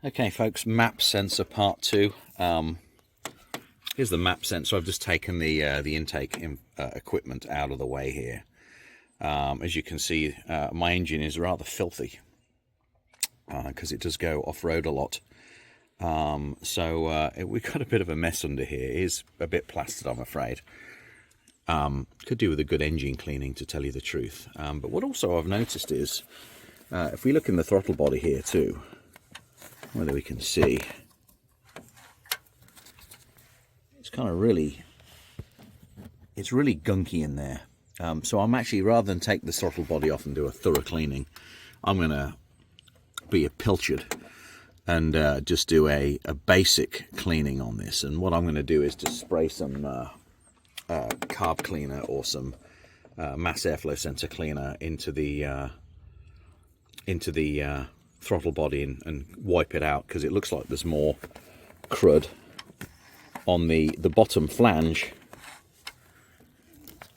Okay folks, map sensor part 2. Here's the map sensor. I've just taken the intake equipment out of the way here. As you can see, my engine is rather filthy because it does go off-road a lot. We've got a bit of a mess under here. It is a bit plastered, I'm afraid. Could do with a good engine cleaning, to tell you the truth. But what also I've noticed is, if we look in the throttle body here too, whether we can see, it's kind of really gunky in there. So I'm actually, rather than take the throttle body off and do a thorough cleaning, I'm going to be a pilchard and just do a basic cleaning on this. And what I'm going to do is just spray some carb cleaner or some mass airflow sensor cleaner into the throttle body and wipe it out, because it looks like there's more crud on the bottom flange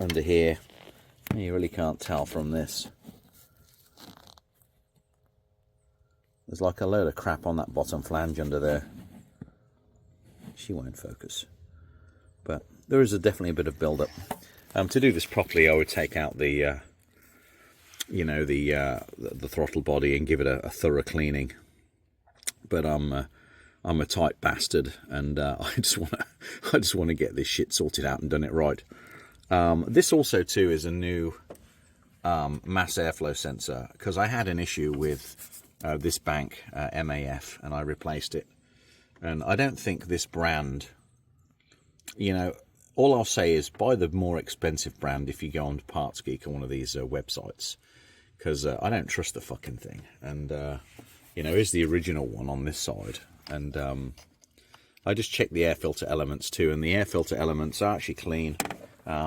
under here. You really can't tell from this. There's like a load of crap on that bottom flange under there. She won't focus, but there is definitely a bit of build-up. To do this properly, I would take out the the throttle body and give it a thorough cleaning. But I'm a tight bastard, and I just want to get this shit sorted out and done it right. This also too is a new mass airflow sensor, because I had an issue with this bank MAF and I replaced it. And I don't think this brand, all I'll say is buy the more expensive brand if you go on Parts Geek or one of these websites, because I don't trust the fucking thing. And here's the original one on this side. And I just checked the air filter elements too, and the air filter elements are actually clean.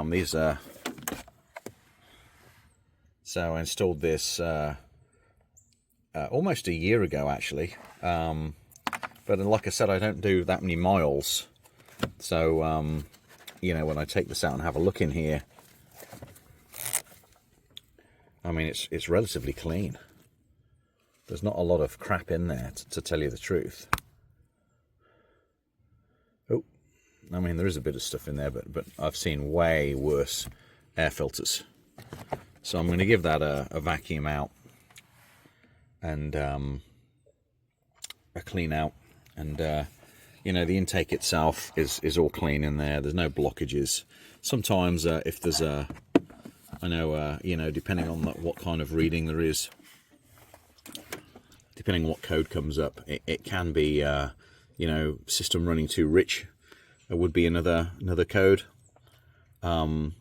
These are, so I installed this almost a year ago actually, but like I said, I don't do that many miles, so when I take this out and have a look in here, I mean, it's relatively clean. There's not a lot of crap in there, to tell you the truth. Oh, I mean, there is a bit of stuff in there, but I've seen way worse air filters. So I'm going to give that a vacuum out and a clean out. And the intake itself is all clean in there. There's no blockages. Sometimes if there's I know, depending on what kind of reading there is, depending on what code comes up, it can be, system running too rich. It would be another code, and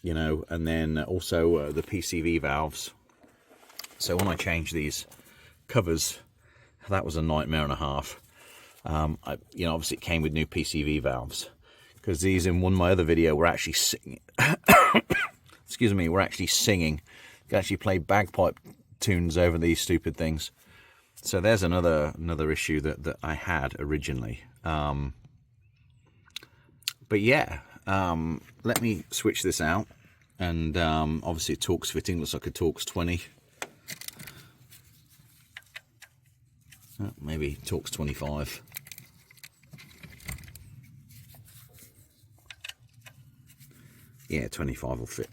then also the PCV valves. So when I changed these covers, that was a nightmare and a half. Obviously it came with new PCV valves, because these, in one of my other video, were actually singing. Excuse me, we're actually singing. You can actually play bagpipe tunes over these stupid things. So there's another issue that I had originally. But yeah, let me switch this out. And obviously Torx fitting looks like a Torx 20. Maybe Torx 25. Yeah, 25 will fit.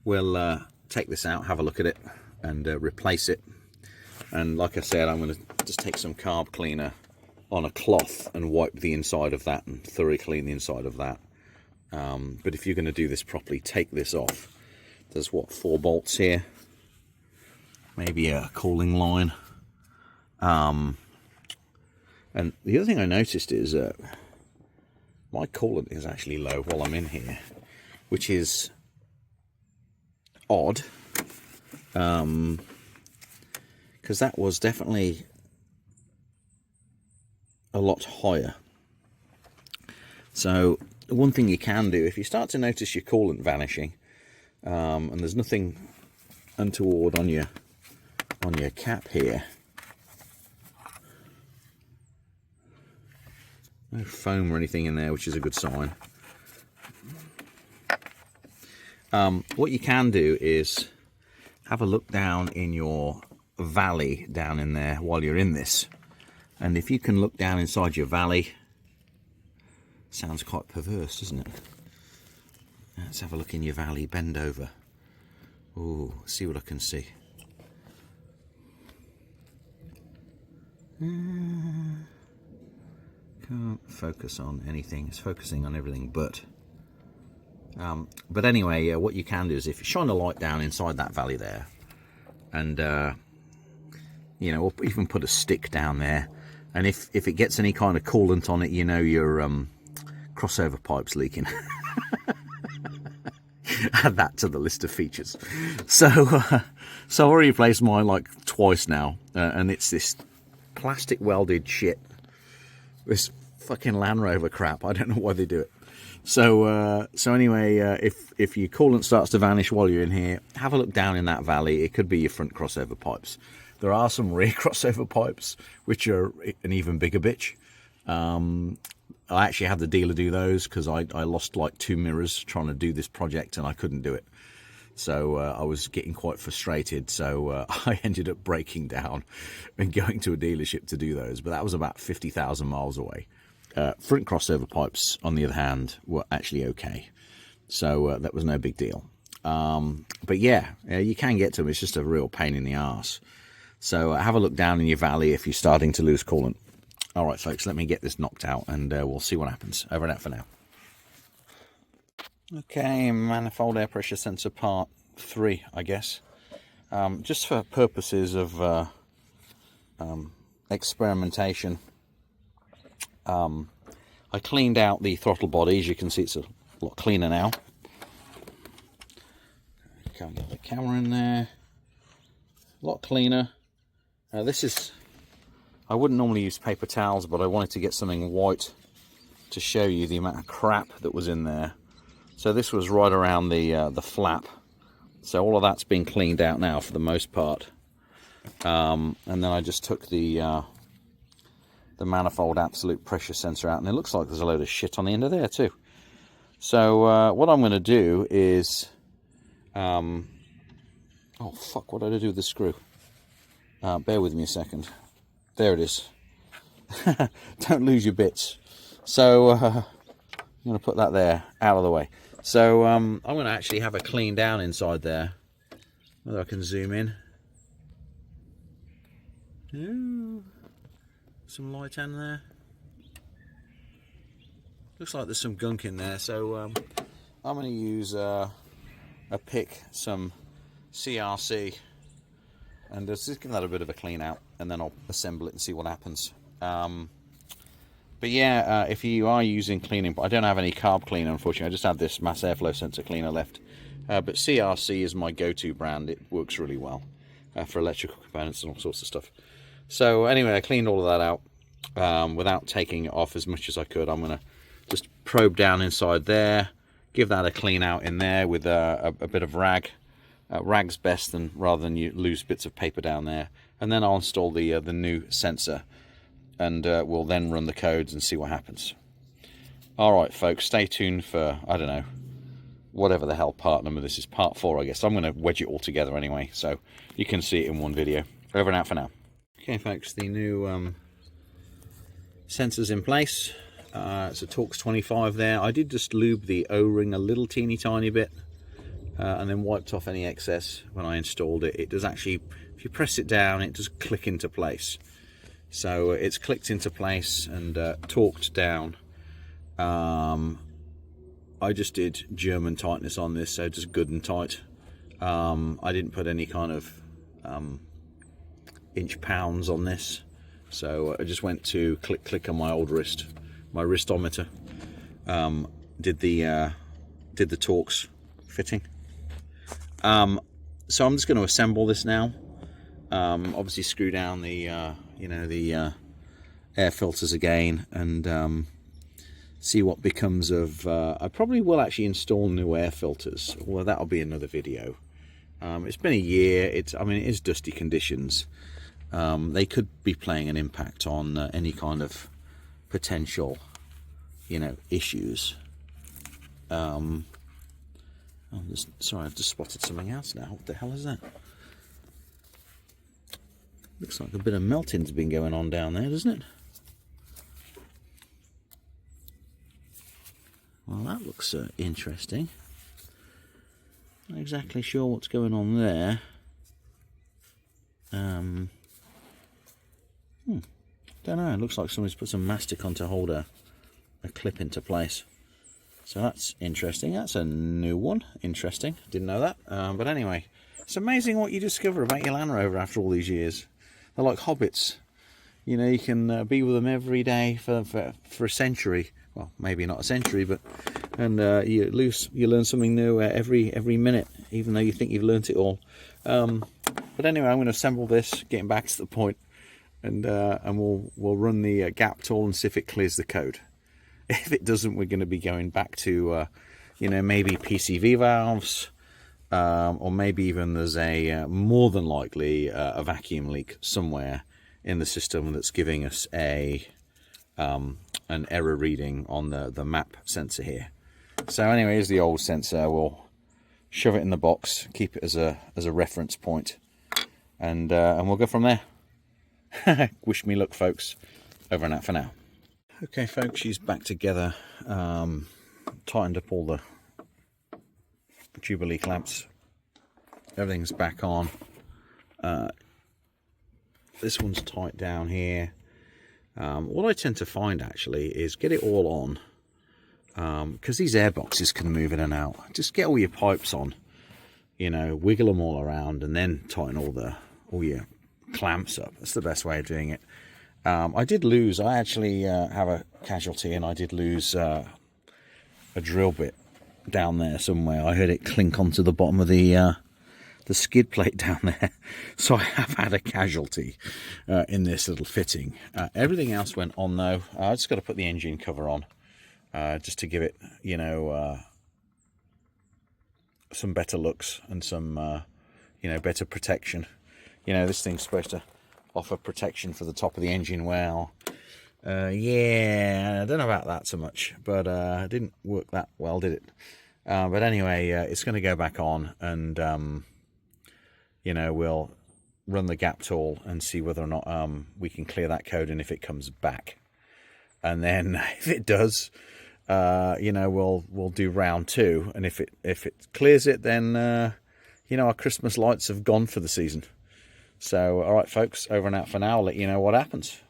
We'll take this out, have a look at it, and replace it. And like I said, I'm going to just take some carb cleaner on a cloth and wipe the inside of that and thoroughly clean the inside of that. But if you're going to do this properly, take this off. There's 4 bolts here, maybe a cooling line. And the other thing I noticed is my coolant is actually low while I'm in here, which is odd, because that was definitely a lot higher. So one thing you can do, if you start to notice your coolant vanishing, and there's nothing untoward on your cap here, no foam or anything in there, which is a good sign. What you can do is have a look down in your valley down in there while you're in this. And if you can look down inside your valley, sounds quite perverse, doesn't it? Let's have a look in your valley, bend over. Oh, see what I can see. Can't focus on anything. It's focusing on everything but anyway, what you can do is if you shine a light down inside that valley there, and you know, or even put a stick down there, and if it gets any kind of coolant on it, you know your crossover pipe's leaking. Add that to the list of features. So I've already replaced mine like twice now, and it's this plastic welded shit, this fucking Land Rover crap. I don't know why they do it. So anyway, if your coolant starts to vanish while you're in here, have a look down in that valley. It could be your front crossover pipes. There are some rear crossover pipes which are an even bigger bitch. I actually had the dealer do those because I lost like 2 mirrors trying to do this project and I couldn't do it. So I was getting quite frustrated. So I ended up breaking down and going to a dealership to do those. But that was about 50,000 miles away. Front crossover pipes, on the other hand, were actually okay. So that was no big deal. But yeah, you can get to them. It's just a real pain in the arse. So have a look down in your valley if you're starting to lose coolant. All right, folks, let me get this knocked out and we'll see what happens. Over and out for now. Okay, manifold air pressure sensor part 3, I guess. Just for purposes of experimentation, I cleaned out the throttle body. As you can see, it's a lot cleaner now. Can't get the camera in there. A lot cleaner. This is... I wouldn't normally use paper towels, but I wanted to get something white to show you the amount of crap that was in there. So this was right around the flap. So all of that's been cleaned out now for the most part. And then I just took the manifold absolute pressure sensor out, and it looks like there's a load of shit on the end of there too. So what I'm going to do is... oh fuck, what did I do with the screw? Bear with me a second. There it is. Don't lose your bits. So I'm going to put that there, out of the way. So I'm going to actually have a clean down inside there. Whether I can zoom in. Ooh, some light in there. Looks like there's some gunk in there. So I'm going to use a pick, some CRC, and just give that a bit of a clean out, and then I'll assemble it and see what happens. But yeah, if you are using cleaning, I don't have any carb cleaner, unfortunately. I just had this mass airflow sensor cleaner left. But CRC is my go-to brand. It works really well for electrical components and all sorts of stuff. So anyway, I cleaned all of that out without taking it off as much as I could. I'm going to just probe down inside there, give that a clean out in there with a bit of rag. Rag's best, than rather than you lose bits of paper down there. And then I'll install the new sensor, and we'll then run the codes and see what happens. All right, folks, stay tuned for, I don't know, whatever the hell part number this is, part 4, I guess. I'm going to wedge it all together anyway, so you can see it in one video. Over and out for now. Okay, folks, the new sensor's in place. It's a Torx 25 there. I did just lube the O-ring a little teeny tiny bit, and then wiped off any excess when I installed it. It does actually, if you press it down, it does click into place. So it's clicked into place and torqued down. I just did German tightness on this, so just good and tight. I didn't put any kind of inch pounds on this, so I just went to click on my old wrist, my wristometer. Did the Torx fitting. So I'm just going to assemble this now. Obviously screw down the the air filters again, and see what becomes of. I probably will actually install new air filters, although that'll be another video. It's been a year. It is dusty conditions. They could be playing an impact on any kind of potential, issues. Sorry, I've just spotted something else now. What the hell is that? Looks like a bit of melting's been going on down there, doesn't it? Well, that looks interesting. Not exactly sure what's going on there. Don't know. It looks like somebody's put some mastic on to hold a clip into place. So that's interesting. That's a new one. Interesting. Didn't know that. But anyway, it's amazing what you discover about your Land Rover after all these years. They're like hobbits. You know, you can be with them every day for a century. Well, maybe not a century, but you learn something new every minute, even though you think you've learnt it all. But anyway, I'm going to assemble this, getting back to the point, and we'll run the gap tool and see if it clears the code. If it doesn't, we're going to be going back to you know, maybe PCV valves, or maybe even there's a more than likely a vacuum leak somewhere in the system that's giving us an error reading on the map sensor here. So anyway, here's the old sensor. We'll shove it in the box, keep it as a reference point, and we'll go from there. Wish me luck, folks. Over and out for now. Okay, folks, she's back together. Tightened up all the Jubilee clamps. Everything's back on. This one's tight down here. What I tend to find actually is get it all on, because these air boxes can move in and out. Just get all your pipes on, you know, wiggle them all around, and then tighten all your clamps up. That's the best way of doing it. I actually have a casualty, and I did lose a drill bit down there somewhere. I heard it clink onto the bottom of the skid plate down there. So I have had a casualty in this little fitting. Everything else went on though. I just got to put the engine cover on just to give it, you know, some better looks and some, you know, better protection. You know, this thing's supposed to offer protection for the top of the engine. Well, yeah, I don't know about that so much, but it didn't work that well, did it? But anyway, it's going to go back on, and you know, we'll run the gap tool and see whether or not we can clear that code, and if it comes back, and then if it does, you know, we'll do round 2, and if it clears it, then you know, our Christmas lights have gone for the season. So all right, folks, over and out for now. I'll let you know what happens.